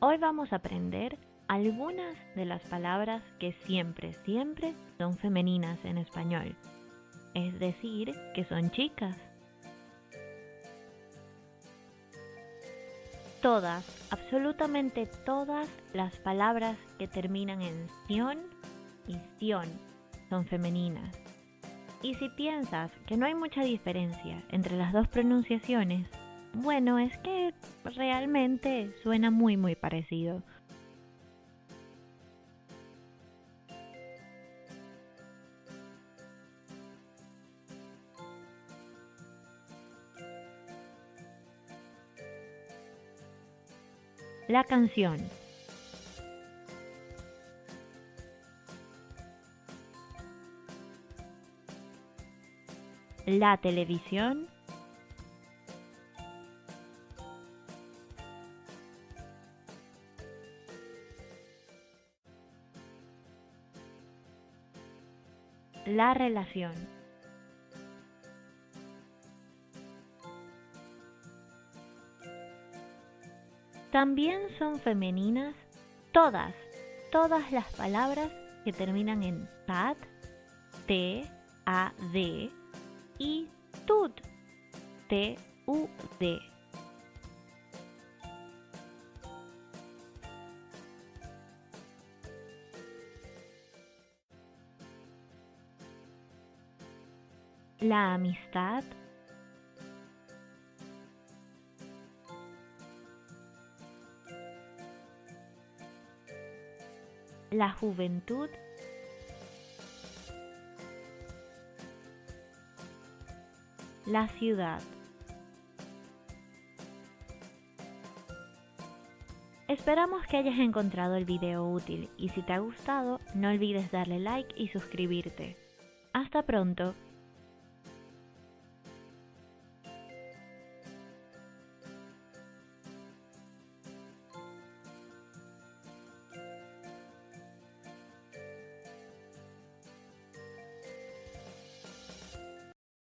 Hoy vamos a aprender algunas de las palabras que siempre son femeninas en español, es decir, que son chicas. Todas, absolutamente todas las palabras que terminan en ción y ción son femeninas. Y si piensas que no hay mucha diferencia entre las dos pronunciaciones, bueno, es que realmente suena muy parecido. La canción. La televisión. La relación. También son femeninas todas las palabras que terminan en tad, t, a, d y tud, t, u, d. La amistad. La juventud. La ciudad. Esperamos que hayas encontrado el video útil y si te ha gustado, no olvides darle like y suscribirte. Hasta pronto.